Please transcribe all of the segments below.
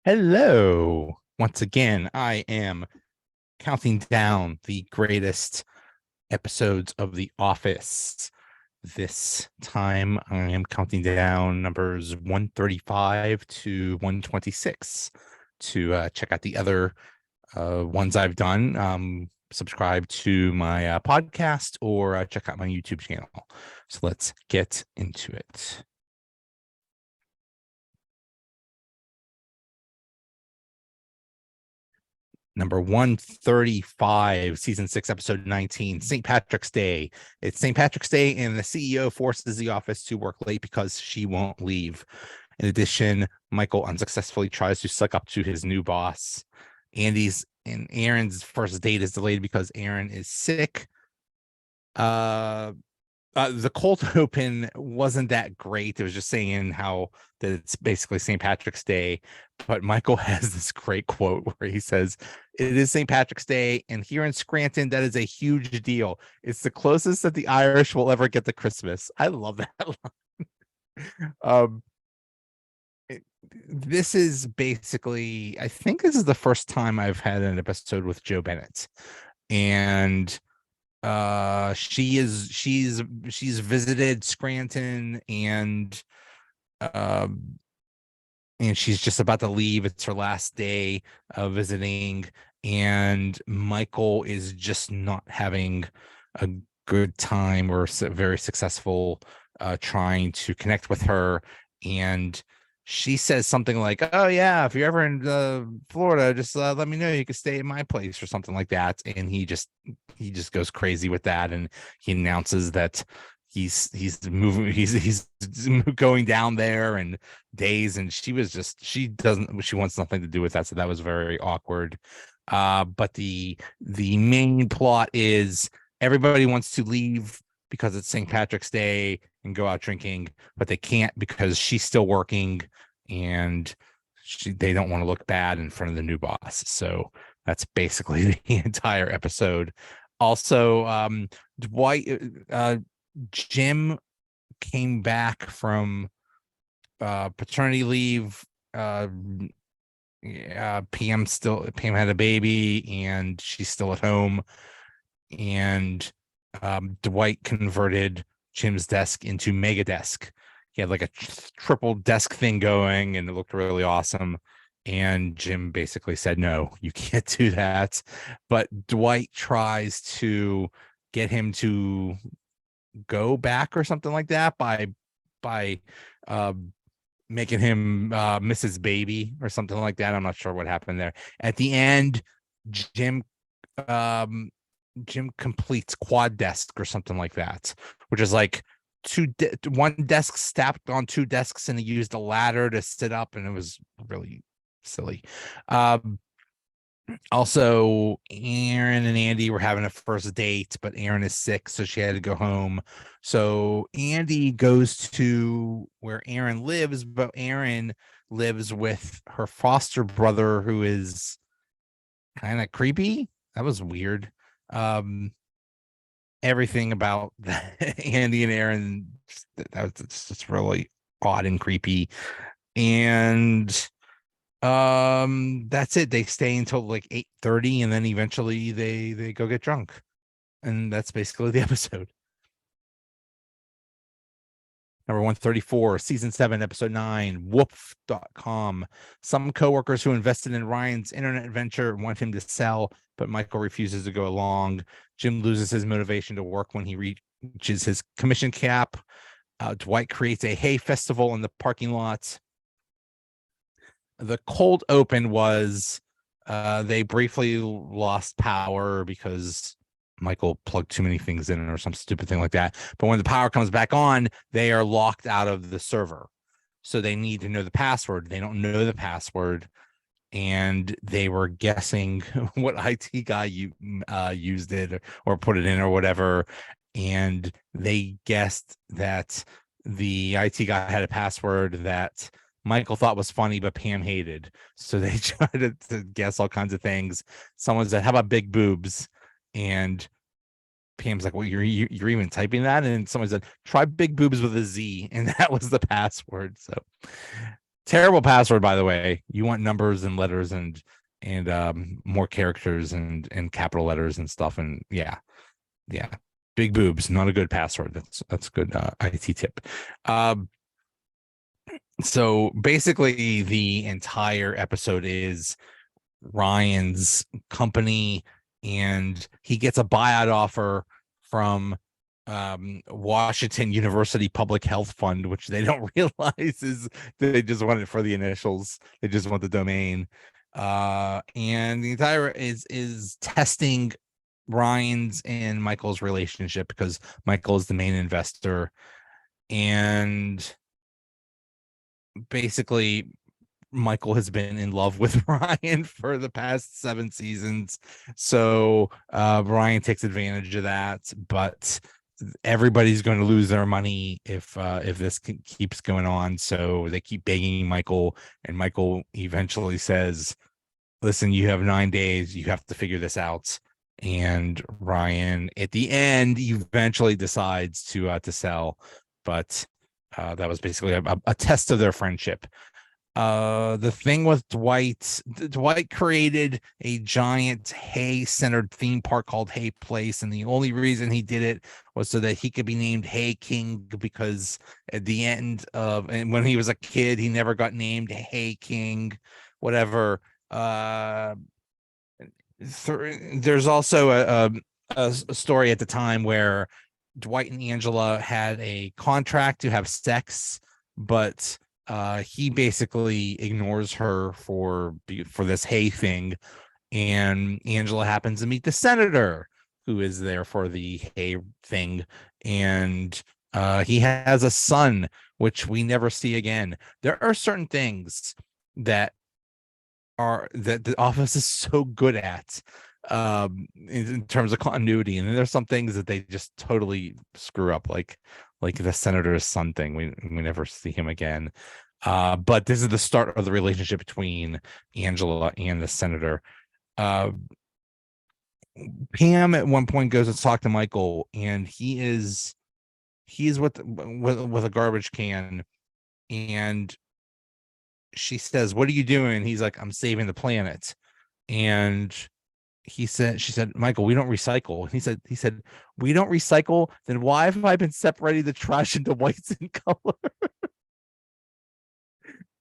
Hello. Once again, I am counting down the greatest episodes of The Office. This time, I am counting down numbers 135 to 126 to check out the other ones I've done. Subscribe to my podcast or check out my YouTube channel. So let's get into it. Number 135, season 6, episode 19, St. Patrick's Day. It's St. Patrick's Day, and the CEO forces the office to work late because she won't leave. In addition, Michael unsuccessfully tries to suck up to his new boss. Andy's and Aaron's first date is delayed because Aaron is sick. The cold open wasn't that great. It was just saying how that it's basically St. Patrick's Day. But Michael has this great quote where he says, "It is St. Patrick's Day, and here in Scranton, that is a huge deal. It's the closest that the Irish will ever get to Christmas." I love that line. This is basically, I think this is the first time I've had an episode with Jo Bennett. And she's visited Scranton, and she's just about to leave. It's her last day of visiting, and Michael is just not having a good time or very successful trying to connect with her. And she says something like, "Oh yeah, if you're ever in Florida, just let me know. You can stay at my place," or something like that. And he just goes crazy with that, and he announces that he's moving, he's going down there and days. And she wants nothing to do with that. So that was very awkward. But the main plot is everybody wants to leave because it's St. Patrick's Day and go out drinking, but they can't because she's still working, and they don't want to look bad in front of the new boss. So that's basically the entire episode. Also, Dwight, Jim came back from paternity leave. Pam had a baby, and she's still at home. And Dwight converted Jim's desk into Mega Desk. He had like a triple desk thing going, and it looked really awesome. And Jim basically said, "No, you can't do that." But Dwight tries to get him to go back or something like that by uh, making him Mrs. Baby or something like that. I'm not sure what happened there. At the end, Jim um, Jim completes quad desk or something like that, which is like one desk stacked on two desks, and he used a ladder to sit up, and it was really silly. Also, Aaron and Andy were having a first date, but Aaron is sick, so she had to go home. So Andy goes to where Aaron lives, but Aaron lives with her foster brother, who is kind of creepy. That was weird. Um, Everything about Andy and Aaron, that was just really odd and creepy. And that's it. They stay until like 8:30, and then eventually they go get drunk. And that's basically the episode. Number 134, season 7, episode 9, Woof.com. Some coworkers who invested in Ryan's internet venture want him to sell, but Michael refuses to go along. Jim loses his motivation to work when he reaches his commission cap. Dwight creates a hay festival in the parking lot. The cold open was they briefly lost power because Michael plugged too many things in or some stupid thing like that. But when the power comes back on, they are locked out of the server. So they need to know the password. They don't know the password. And they were guessing what IT guy used it or put it in or whatever. And they guessed that the IT guy had a password that Michael thought was funny, but Pam hated. So they tried to guess all kinds of things. Someone said, "How about big boobs?" And Pam's like, "Well, you're even typing that?" And someone said, "Try big boobs with a Z," and that was the password. So Terrible password, by the way. You want numbers and letters and more characters and capital letters and stuff. And yeah, big boobs, not a good password. That's a good IT tip. Um, so basically, the entire episode is Ryan's company, and he gets a buyout offer from Washington University Public Health Fund, which they don't realize is they just want it for the initials. They just want the domain. And the entire is testing Ryan's and Michael's relationship because Michael is the main investor. And basically Michael has been in love with Ryan for the past 7 seasons. So Ryan takes advantage of that, but everybody's going to lose their money if this keeps going on. So they keep begging Michael, and Michael eventually says, listen, you have 9 days, you have to figure this out. And Ryan at the end eventually decides to sell, but that was basically a test of their friendship. The thing with Dwight created a giant hay centered theme park called Hay Place, and the only reason he did it was so that he could be named Hay King, because at the end of, and when he was a kid, he never got named Hay King, whatever. There's also a story at the time where Dwight and Angela had a contract to have sex, but he basically ignores her for this hay thing, and Angela happens to meet the senator who is there for the hay thing, and he has a son, which we never see again. There are certain things that the Office is so good at in terms of continuity, and then there's some things that they just totally screw up, like the senator's son thing. We never see him again. But this is the start of the relationship between Angela and the senator. Pam at one point goes to talk to Michael, and he's with a garbage can, and she says, "What are you doing?" He's like, "I'm saving the planet." And she said, "Michael, we don't recycle." And he said, "We don't recycle? Then why have I been separating the trash into whites and color?"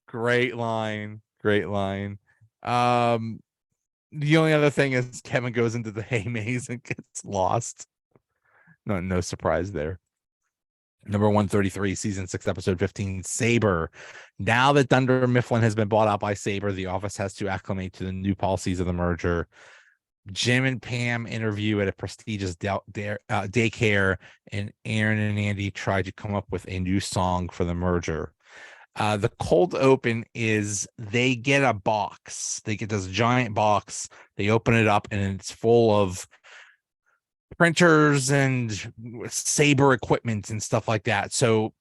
Great line. Great line. The only other thing is Kevin goes into the hay maze and gets lost. No surprise there. Number 133, season 6, episode 15, Saber. Now that Dunder Mifflin has been bought out by Saber, the office has to acclimate to the new policies of the merger. Jim and Pam interview at a prestigious daycare, and Aaron and Andy try to come up with a new song for the merger. The cold open is they get a box. They get this giant box. They open it up, and it's full of printers and Saber equipment and stuff like that. So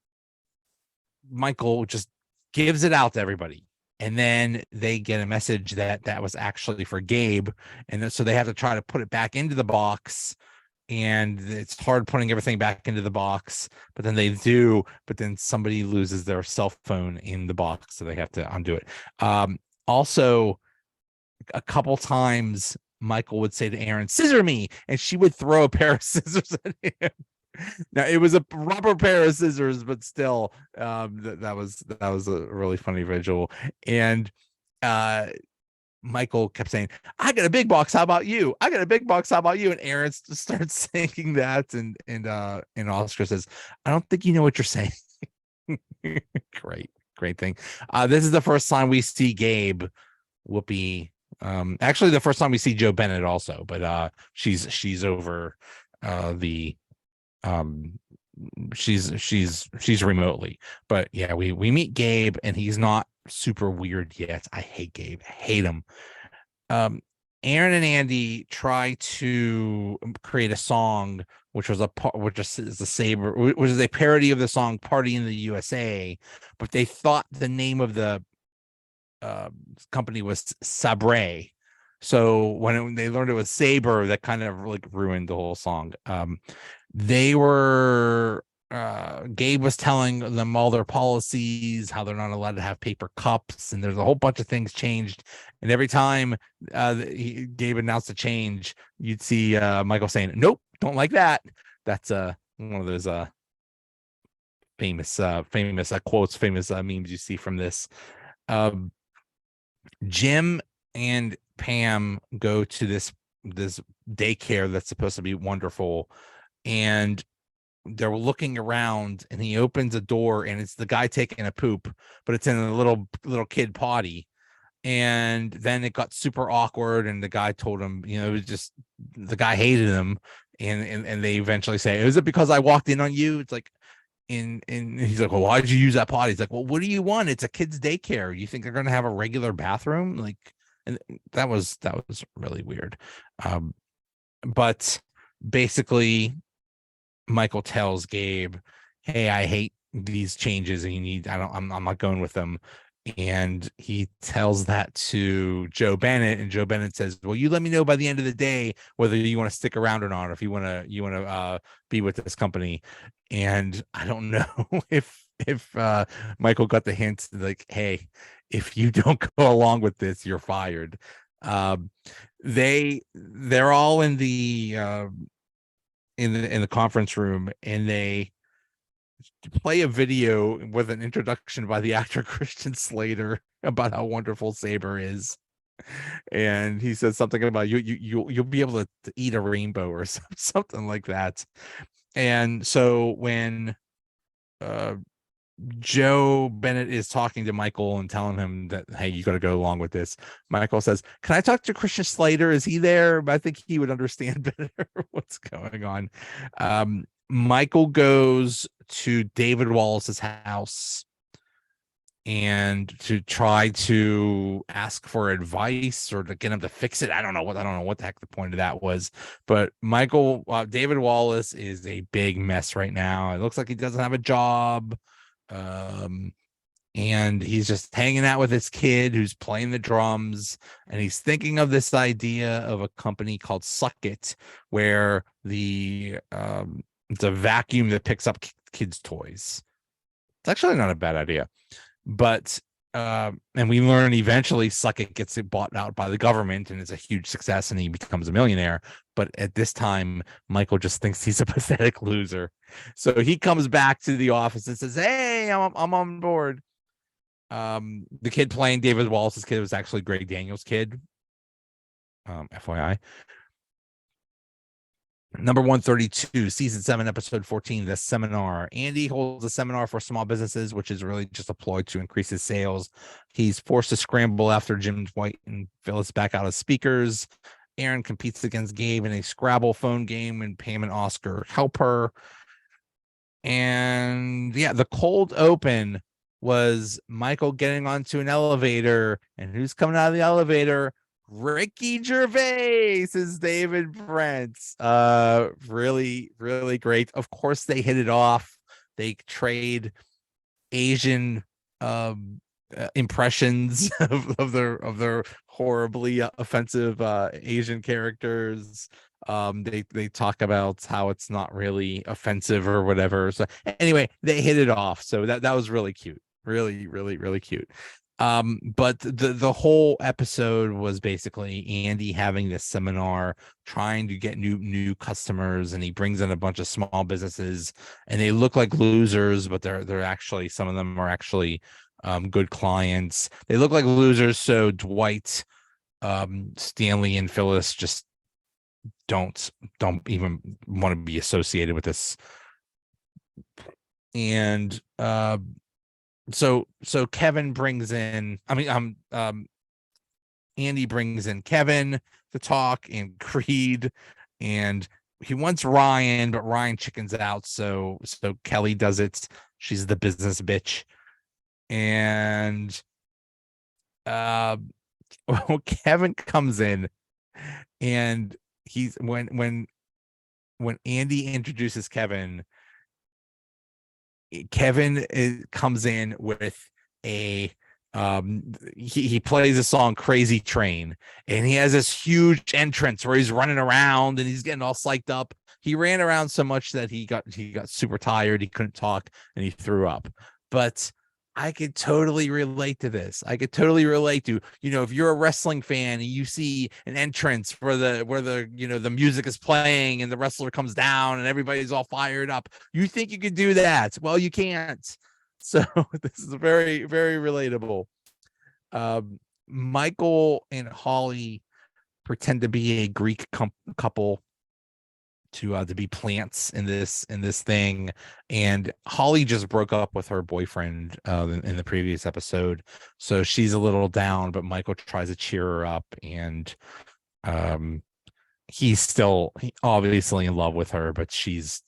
Michael just gives it out to everybody, and then they get a message that was actually for Gabe, and then, so they have to try to put it back into the box, and it's hard putting everything back into the box, but then they do, but then somebody loses their cell phone in the box, so they have to undo it. Also, a couple times Michael would say to Aaron, "Scissor me," and she would throw a pair of scissors at him. Now it was a rubber pair of scissors, but still, that was a really funny visual. And Michael kept saying, "I got a big box. How about you? I got a big box. How about you?" And Aaron starts saying that, and Oscar says, "I don't think you know what you're saying." Great thing. This is the first time we see Gabe. Whoopi. Actually, the first time we see Joe Bennett also, but she's over the she's remotely. But yeah, we meet Gabe, and he's not super weird yet. I hate Gabe. I hate him. Aaron and Andy try to create a song which is the Saber, which is a parody of the song "Party in the USA," but they thought the name of the company was Sabre. So when they learned it was Saber, that kind of like ruined the whole song. They were Gabe was telling them all their policies, how they're not allowed to have paper cups, and there's a whole bunch of things changed. And every time Gabe announced a change, you'd see Michael saying, "Nope, don't like that." That's one of those famous quotes, famous memes you see from this. Jim and Pam go to this daycare that's supposed to be wonderful, and they're looking around, and he opens a door, and it's the guy taking a poop, but it's in a little kid potty. And then it got super awkward, and the guy told him, it was just, the guy hated him, and they eventually say, "Is it because I walked in on you?" It's like, and he's like, "Well, why did you use that potty?" He's like, "Well, what do you want? It's a kid's daycare. You think they're going to have a regular bathroom?" Like, and that was really weird. But basically, Michael tells Gabe, "Hey, I hate these changes, and I'm not going with them." And he tells that to Joe Bennett, and Joe Bennett says, "Well, you let me know by the end of the day whether you want to stick around or not, or if you want to be with this company." And I don't know if Michael got the hint, like, "Hey, if you don't go along with this, you're fired." They're all in the conference room, and they play a video with an introduction by the actor Christian Slater about how wonderful Saber is. And he says something about you'll be able to eat a rainbow or something like that. And so when Joe Bennett is talking to Michael and telling him that, "Hey, you got to go along with this," Michael says, "Can I talk to Christian Slater? Is he there?" I think he would understand better what's going on. Michael goes to David Wallace's house and to try to ask for advice or to get him to fix it. I don't know what the heck the point of that was, but David Wallace is a big mess right now. It looks like he doesn't have a job. And he's just hanging out with this kid who's playing the drums, and he's thinking of this idea of a company called Suck It, where it's a vacuum that picks up kids' toys. It's actually not a bad idea, but and we learn eventually Suck It gets it bought out by the government, and it's a huge success, and he becomes a millionaire. But at this time, Michael just thinks he's a pathetic loser. So he comes back to the office and says, "Hey, I'm on board." The kid playing David Wallace's kid was actually Greg Daniels' kid. FYI. Number 132, season 7, episode 14, The Seminar. Andy holds a seminar for small businesses, which is really just a ploy to increase his sales. He's forced to scramble after Jim White and Phyllis back out as speakers. Aaron competes against Gabe in a Scrabble phone game, and Pam and Oscar help her. And yeah, the cold open was Michael getting onto an elevator, and who's coming out of the elevator? Ricky Gervais is David Brent. Really, really great. Of course, they hit it off. They trade Asian impressions of their horribly offensive Asian characters. They talk about how it's not really offensive or whatever. So anyway, they hit it off. So that was really cute. Really, really, really cute. But the whole episode was basically Andy having this seminar, trying to get new customers, and he brings in a bunch of small businesses, and they look like losers, but they're actually, some of them are actually good clients. They look like losers, so Dwight, Stanley, and Phyllis just don't even want to be associated with this. And so Kevin brings in, Andy brings in Kevin to talk, and Creed, and he wants Ryan, but Ryan chickens out, so Kelly does it. She's the business bitch. And Kevin comes in, and he's when Andy introduces Kevin comes in with a he plays a song, Crazy Train, and he has this huge entrance where he's running around and he's getting all psyched up, he ran around so much that he got super tired. He couldn't talk and he threw up. But I could totally relate to this. I could totally relate to, if you're a wrestling fan and you see an entrance where the music is playing and the wrestler comes down and everybody's all fired up. You think you could do that? Well, you can't. So this is very, very relatable. Michael and Holly pretend to be a Greek couple to be plants in this thing, and Holly just broke up with her boyfriend in the previous episode, so she's a little down, but Michael tries to cheer her up, and he's still obviously in love with her, but she's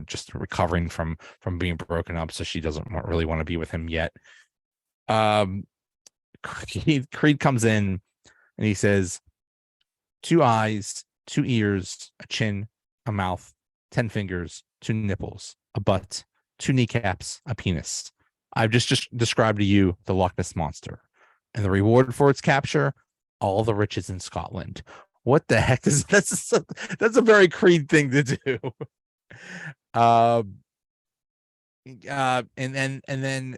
just recovering from being broken up, so she doesn't really want to be with him yet. Creed comes in and he says, 2 eyes, 2 ears, a chin, a mouth, 10 fingers, 2 nipples, a butt, 2 kneecaps, a penis. I've just described to you the Loch Ness Monster. And the reward for its capture, all the riches in Scotland. What the heck is that's a very Creed thing to do. And then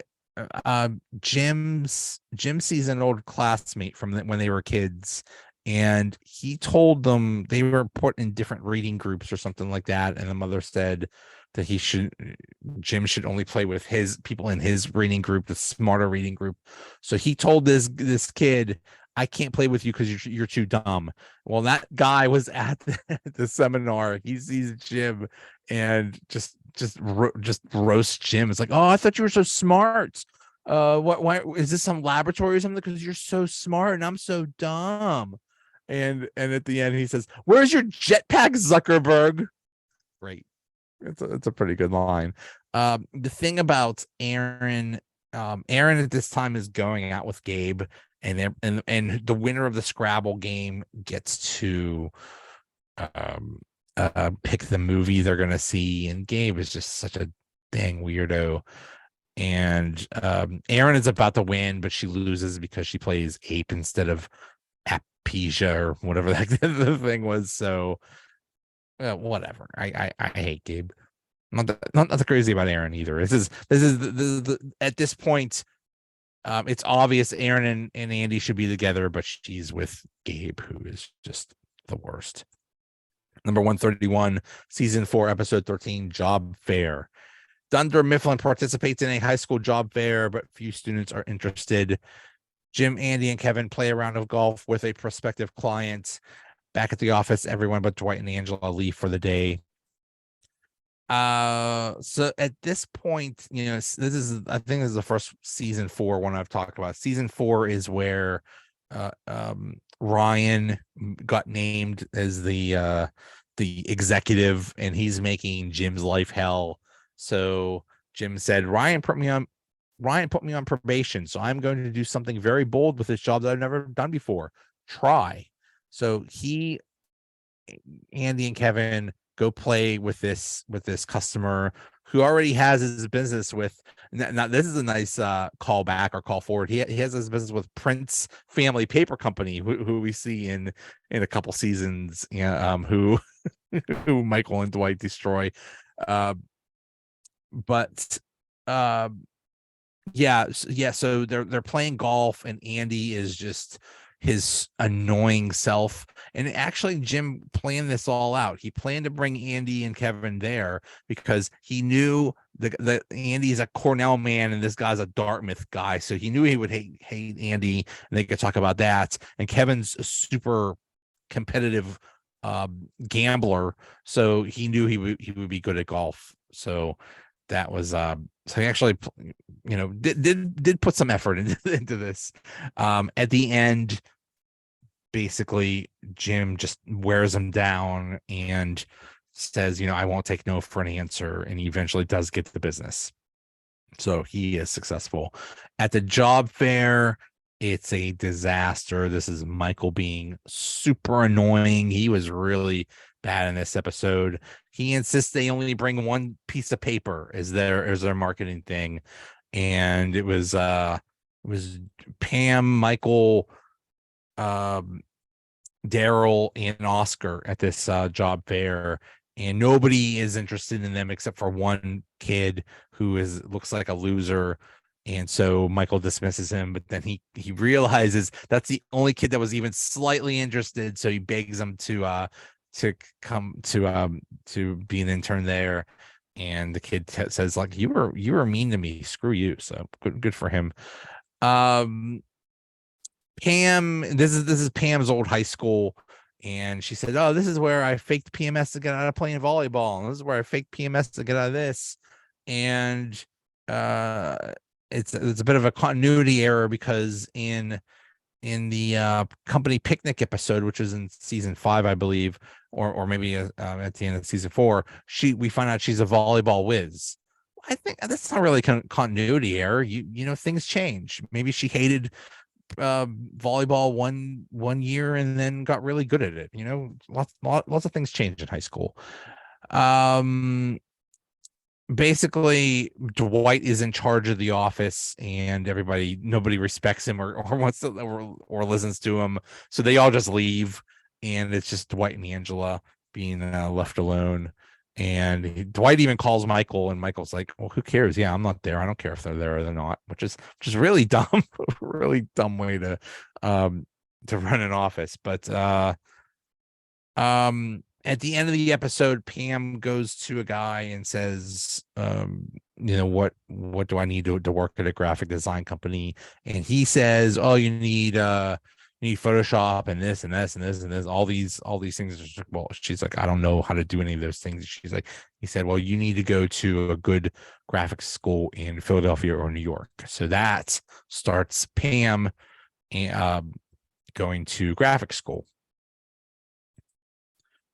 Jim sees an old classmate from when they were kids, and he told them they were put in different reading groups or something like that, and the mother said that Jim should only play with his people in his reading group, the smarter reading group. So he told this kid, I can't play with you because you're too dumb. Well, that guy was at the seminar. He sees Jim and just roast Jim. It's like, oh, I thought you were so smart. Why is this some laboratory or something? Because you're so smart and I'm so dumb. And at the end he says, "Where's your jetpack, Zuckerberg?" Great. It's a pretty good line. The thing about Aaron at this time is going out with Gabe, and the winner of the Scrabble game gets to pick the movie they're gonna see, and Gabe is just such a dang weirdo. And Aaron is about to win, but she loses because she plays ape instead of Appesia or whatever the thing was. So whatever. I hate Gabe. Not that crazy about Aaron either. This is the at this point, it's obvious Aaron and Andy should be together, but she's with Gabe, who is just the worst. Number 131, season 4, episode 13, Job Fair. Dunder Mifflin participates in a high school job fair, but few students are interested. Jim, Andy, and Kevin play a round of golf with a prospective client. Back at the office, everyone but Dwight and Angela leave for the day. So at this point, I think this is the first season 4 one I've talked about. Season 4 is where Ryan got named as the executive, and he's making Jim's life hell. So Jim said, Ryan put me on probation, so I'm going to do something very bold with this job that I've never done before. Try. So Andy and Kevin go play with this customer who already has his business with. Now this is a nice callback or call forward. He has his business with Prince Family Paper Company, who we see in a couple seasons, who Michael and Dwight destroy. But so they're playing golf, and Andy is just his annoying self. And actually, Jim planned this all out. He planned to bring Andy and Kevin there because he knew that Andy's a Cornell man and this guy's a Dartmouth guy, so he knew he would hate Andy, and they could talk about that. And Kevin's a super competitive gambler, so he knew he would be good at golf. So that was so he actually did put some effort into this. At the end, basically Jim just wears him down and says, I won't take no for an answer, and he eventually does get the business. So he is successful. At the job fair, it's a disaster. This is Michael being super annoying. He was really bad in this episode. He insists they only bring one piece of paper as their marketing thing, and it was Pam, Michael, Daryl, and Oscar at this job fair, and nobody is interested in them except for one kid who looks like a loser. And so Michael dismisses him, but then he realizes that's the only kid that was even slightly interested. So he begs him to come to be an intern there. And the kid says, like, you were mean to me. Screw you. So good for him. Pam, this is Pam's old high school, and she said, "Oh, this is where I faked PMS to get out of playing volleyball, and this is where I faked PMS to get out of this." And uh, it's a bit of a continuity error because in the company picnic episode, which is in season 5, I believe, or maybe at the end of season 4, we find out she's a volleyball whiz. I think that's not really continuity error. You know, things change. Maybe she hated volleyball one year and then got really good at it. You know, lots of things change in high school. Basically, Dwight is in charge of the office, and nobody respects him or wants to or listens to him, so they all just leave, and it's just Dwight and Angela being left alone. And Dwight even calls Michael, and Michael's like, "Well, who cares? Yeah, I'm not there. I don't care if they're there or they're not," which is really dumb, really dumb way to run an office. But at the end of the episode, Pam goes to a guy and says, you know, what do I need to work at a graphic design company? And he says, "Oh, you need Photoshop and this and this and this and this, all these things." Well, she's like, "I don't know how to do any of those things." He said, "Well, you need to go to a good graphics school in Philadelphia or New York." So that starts Pam going to graphics school.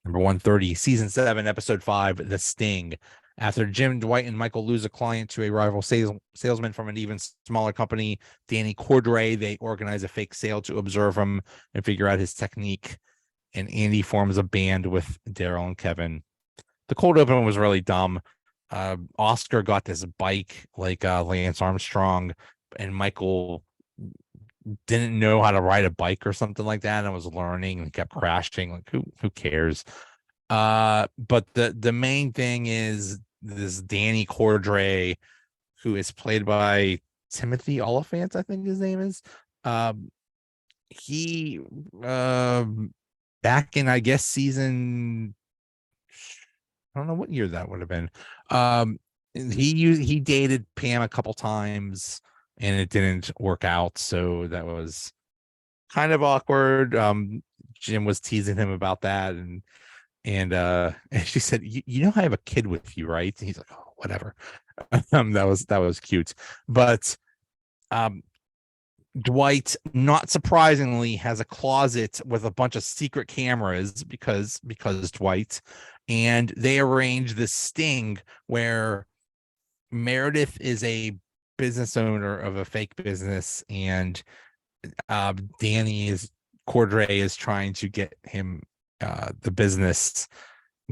Number 130, season 7, episode 5, The Sting. After Jim, Dwight, and Michael lose a client to a rival salesman from an even smaller company, Danny Cordray, they organize a fake sale to observe him and figure out his technique. And Andy forms a band with Daryl and Kevin. The cold open was really dumb. Oscar got this bike like Lance Armstrong, and Michael didn't know how to ride a bike or something like that and was learning and kept crashing. Like, who cares? But the main thing is this Danny Cordray, who is played by Timothy Oliphant, I think his name is. He back in, I guess, season, I don't know what year that would have been. He dated Pam a couple times and it didn't work out, so that was kind of awkward. Jim was teasing him about that, and and she said, you know, I have a kid with you, right? And he's like, "Oh, whatever." That was cute. But Dwight, not surprisingly, has a closet with a bunch of secret cameras because Dwight, and they arrange this sting where Meredith is a business owner of a fake business, and Cordray is trying to get him the business,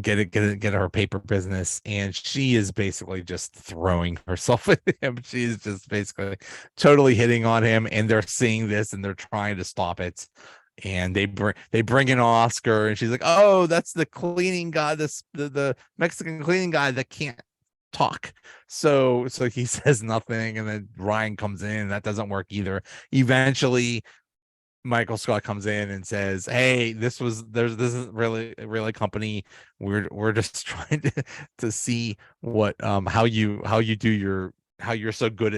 get her paper business, and she is basically just throwing herself at him. She's just basically totally hitting on him, and they're seeing this and they're trying to stop it. And they bring in Oscar, and she's like, "Oh, that's the cleaning guy, the Mexican cleaning guy that can't talk." So he says nothing, and then Ryan comes in, that doesn't work either. Eventually Michael Scott comes in and says, "Hey, this isn't really a company. We're just trying to see what how you're so good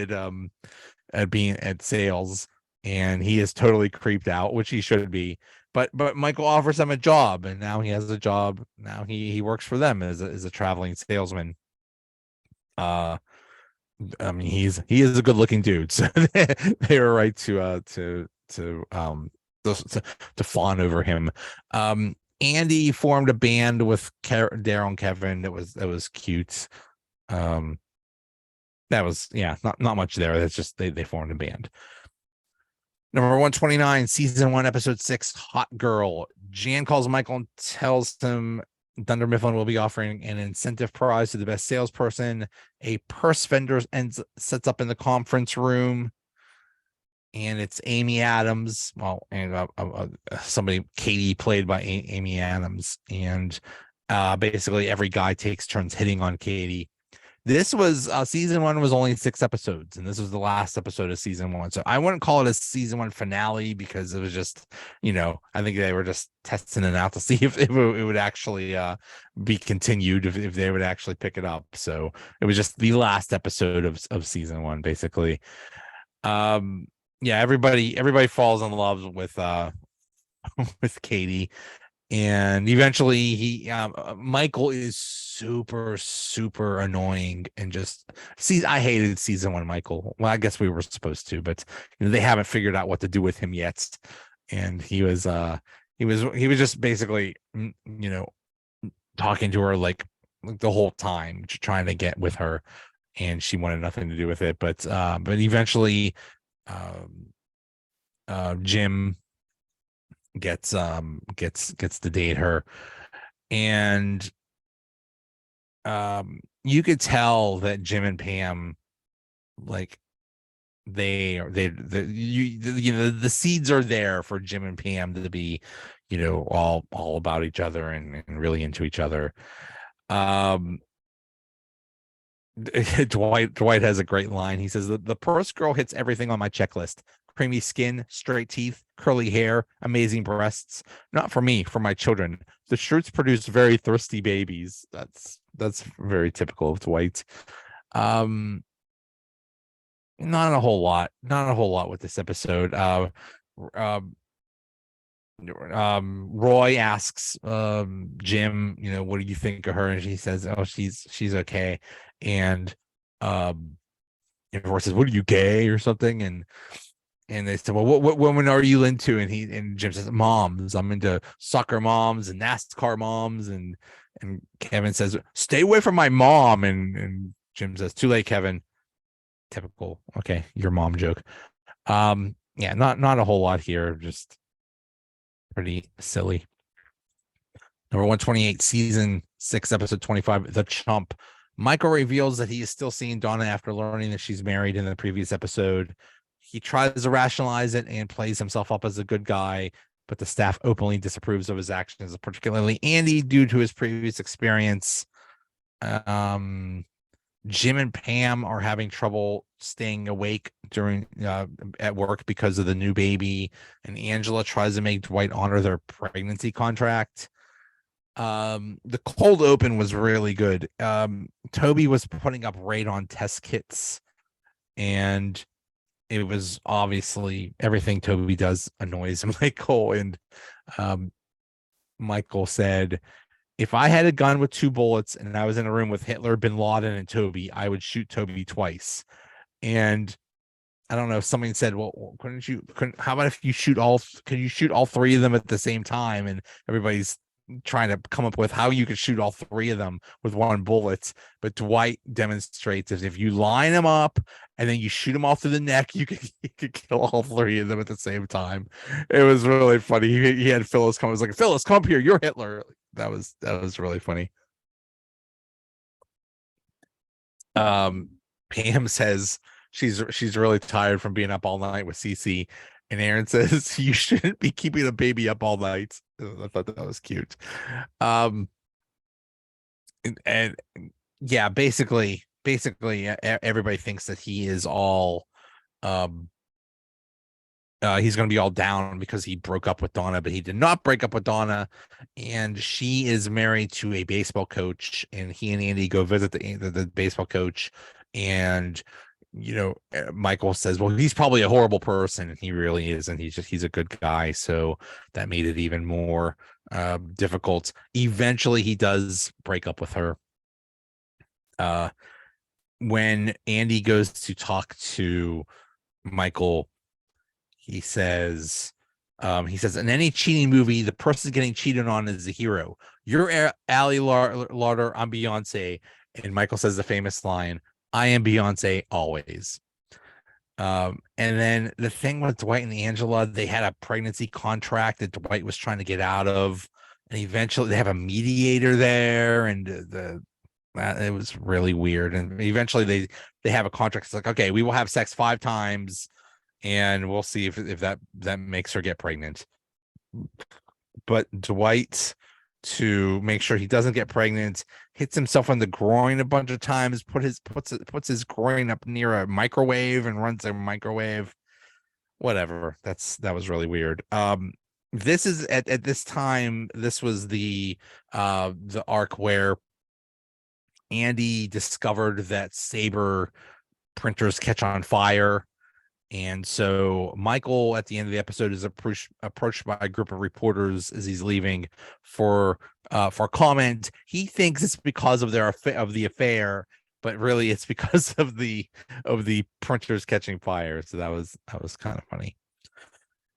at being at sales." And he is totally creeped out, which he should be. But Michael offers him a job, and now he has a job. Now he works for them as a traveling salesman. I mean, he is a good looking dude, so they were right to fawn over him. Andy formed a band with Daryl and Kevin. That was cute. That was, yeah, not much there. That's just they formed a band. Number 129, season 1, episode 6, Hot Girl. Jan calls Michael and tells him Dunder Mifflin will be offering an incentive prize to the best salesperson. A purse vendor sets up in the conference room, and it's Amy Adams. Well, and somebody, Katie, played by Amy Adams, and Basically every guy takes turns hitting on Katie. This was season 1 was only 6 episodes, and this was the last episode of season 1. So I wouldn't call it a season 1 finale because it was just, I think they were just testing it out to see if it would actually be continued, if they would actually pick it up. So it was just the last episode of season 1, basically. Yeah, everybody falls in love with with Katie. And eventually Michael is super, super annoying, and just I hated season 1 Michael. Well, I guess we were supposed to, but they haven't figured out what to do with him yet. And he was just basically, talking to her like the whole time, trying to get with her, and she wanted nothing to do with it. But eventually Jim gets to date her, and you could tell that Jim and Pam, like, the seeds are there for Jim and Pam to be, all about each other, and really into each other. Dwight has a great line. He says, the Purse girl hits everything on my checklist: creamy skin, straight teeth, curly hair, amazing breasts. Not for me, for my children. The Schrutes produce very thirsty babies. That's very typical of Dwight. Not a whole lot with this episode. Roy asks Jim, what do you think of her? And she says, oh, she's okay. And Roy says, what are you, gay or something? And they said, well, what woman are you into? And Jim says, moms. I'm into soccer moms and NASCAR moms. And Kevin says, stay away from my mom. And Jim says, too late, Kevin. Typical. Okay, your mom joke. Yeah, not a whole lot here. Just pretty silly. Number 128, season 6, episode 25, The Chump. Michael reveals that he is still seeing Donna after learning that she's married in the previous episode. He tries to rationalize it and plays himself up as a good guy, but the staff openly disapproves of his actions, particularly Andy, due to his previous experience. Jim and Pam are having trouble staying awake during at work because of the new baby, and Angela tries to make Dwight honor their pregnancy contract. The cold open was really good. Toby was putting up radon test kits, and it was obviously everything Toby does annoys Michael. And Michael said, if I had a gun with 2 bullets and I was in a room with Hitler, Bin Laden, and Toby, I would shoot Toby twice. And I don't know if somebody said, well, how about if you could you shoot all 3 of them at the same time? And everybody's trying to come up with how you could shoot all 3 of them with 1 bullet. But Dwight demonstrates that if you line them up and then you shoot them all through the neck, you could kill all 3 of them at the same time. It was really funny. He had Phyllis come. He was like, Phyllis, come up here. You're Hitler. That was really funny. Pam says she's really tired from being up all night with Cece, and Aaron says, you shouldn't be keeping a baby up all night. I thought that was cute. And yeah, basically everybody thinks that he is all he's going to be all down because he broke up with Donna, but he did not break up with Donna, and she is married to a baseball coach, and he and Andy go visit the baseball coach, and Michael says, well, he's probably a horrible person, and he really is, and he's a good guy. So that made it even more difficult. Eventually he does break up with her. When Andy goes to talk to Michael, he says, in any cheating movie, the person getting cheated on is the hero. You're Ali Larter, I'm Beyonce. And Michael says the famous line, I am Beyonce always. And then the thing with Dwight and Angela, they had a pregnancy contract that Dwight was trying to get out of. And eventually they have a mediator there, and it was really weird. And eventually they have a contract. It's like, okay, we will have sex 5 times. And we'll see if that makes her get pregnant. But Dwight to make sure he doesn't get pregnant, hits himself in the groin a bunch of times, puts his groin up near a microwave and runs a microwave. Whatever. That was really weird. This is at this time, this was the arc where Andy discovered that Saber printers catch on fire. And so Michael, at the end of the episode, is approached by a group of reporters as he's leaving for comment. He thinks it's because of the affair, but really it's because of the printers catching fire. So that was kind of funny.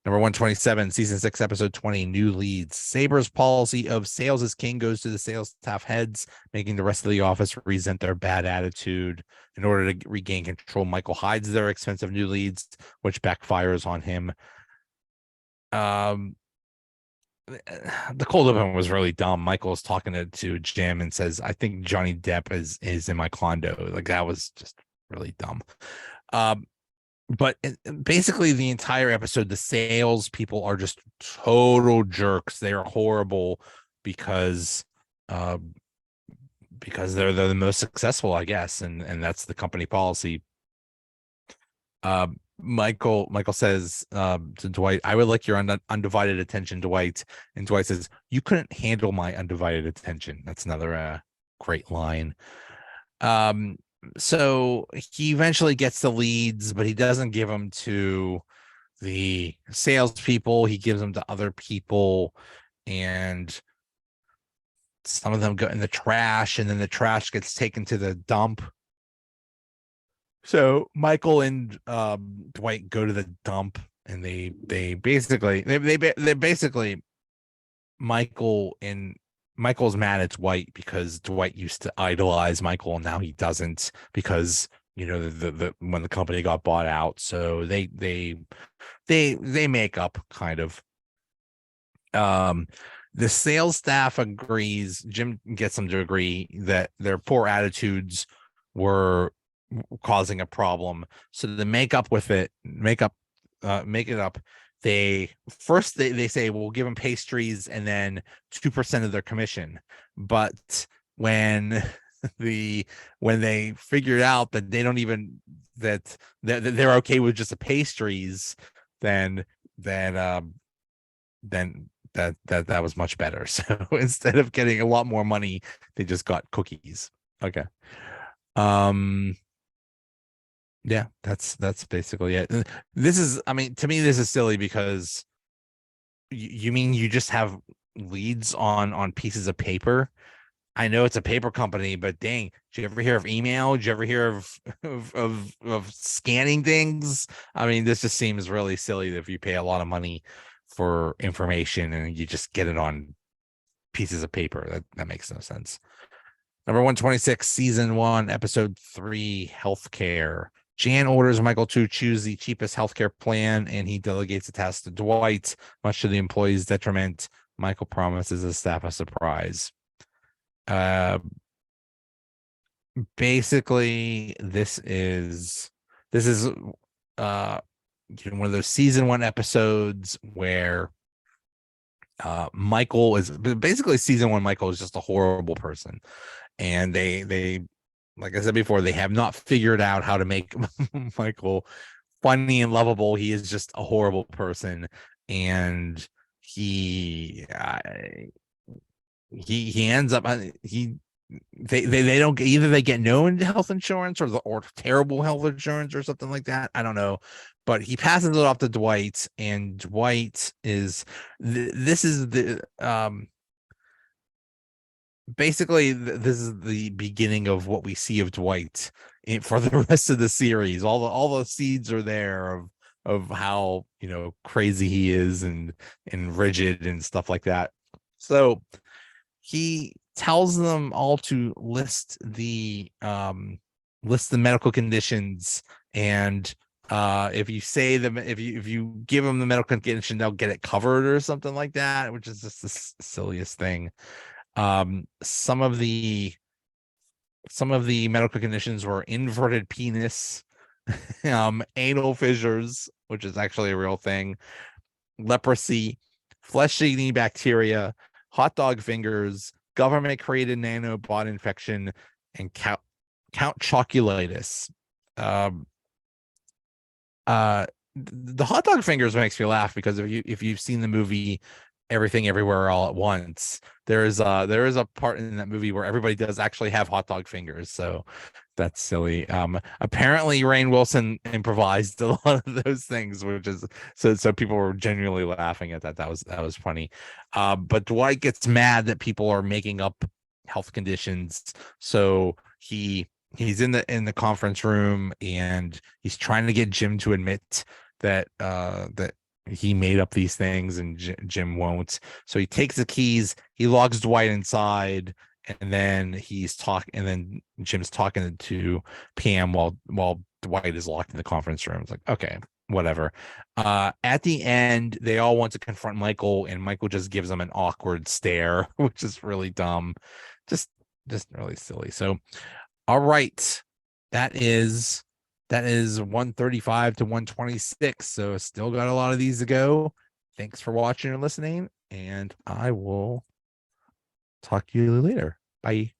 Number 127, season 6, episode 20, new leads. Saber's policy of sales is king goes to the sales staff heads, making the rest of the office resent their bad attitude. In order to regain control, Michael hides their expensive new leads, which backfires on him. The cold open was really dumb. Michael's talking to Jim and says, "I think Johnny Depp is in my condo." Like, that was just really dumb. But basically the entire episode, the sales people are just total jerks. They are horrible because they're the most successful, I guess, and that's the company policy. Michael says to Dwight, "I would like your undivided attention, Dwight." And Dwight says, "You couldn't handle my undivided attention." That's another great line. So he eventually gets the leads, but he doesn't give them to the salespeople. He gives them to other people, and some of them go in the trash, and then the trash gets taken to the dump. So Michael and Dwight go to the dump, and they basically Michael's mad at Dwight because Dwight used to idolize Michael and now he doesn't, because the when the company got bought out. So they make up, kind of. The sales staff agrees, Jim gets them to agree that their poor attitudes were causing a problem. So they make it up. They say, we'll give them pastries and then 2% of their commission. But when they figured out that they don't even that they're okay with just the pastries, then that was much better. So instead of getting a lot more money, they just got cookies. Okay. Yeah, that's basically it. This is, I mean, to me, this is silly because you mean you just have leads on pieces of paper? I know it's a paper company, but dang, did you ever hear of email? Did you ever hear of scanning things? I mean, this just seems really silly that if you pay a lot of money for information and you just get it on pieces of paper. That makes no sense. Number 126, season 1, episode 3, healthcare. Jan orders Michael to choose the cheapest healthcare plan, and he delegates the task to Dwight, much to the employee's detriment. Michael promises the staff a surprise. Basically, this is one of those season 1 episodes where Michael is basically season 1. Michael is just a horrible person, and they like I said before, they have not figured out how to make Michael funny and lovable. He is just a horrible person, and he ends up they don't, either they get no health insurance or terrible health insurance or something like that. I don't know, but he passes it off to Dwight, and Dwight is this is the basically this is the beginning of what we see of Dwight for the rest of the series. All the seeds are there of how crazy he is and rigid and stuff like that. So he tells them all to list the medical conditions, and if you give them the medical condition, they'll get it covered or something like that, which is just the silliest thing. Some of the medical conditions were inverted penis, anal fissures, which is actually a real thing, leprosy, flesh-eating bacteria, hot dog fingers, government created nanobot infection, and Count Chocolitis. Um, the hot dog fingers makes me laugh because if you've seen the movie Everything Everywhere All at Once, there is a part in that movie where everybody does actually have hot dog fingers. So that's silly. Apparently Rainn Wilson improvised a lot of those things, which is so people were genuinely laughing at that. That was funny. But Dwight gets mad that people are making up health conditions. So he's in the conference room and he's trying to get Jim to admit that that he made up these things, and Jim won't. So he takes the keys, he logs Dwight inside, and then and then Jim's talking to Pam while Dwight is locked in the conference room. It's like, okay, whatever. At the end, they all want to confront Michael, and Michael just gives them an awkward stare, which is really dumb. Just really silly. So all right. That is 135 to 126. So still got a lot of these to go. Thanks for watching and listening, and I will talk to you later. Bye.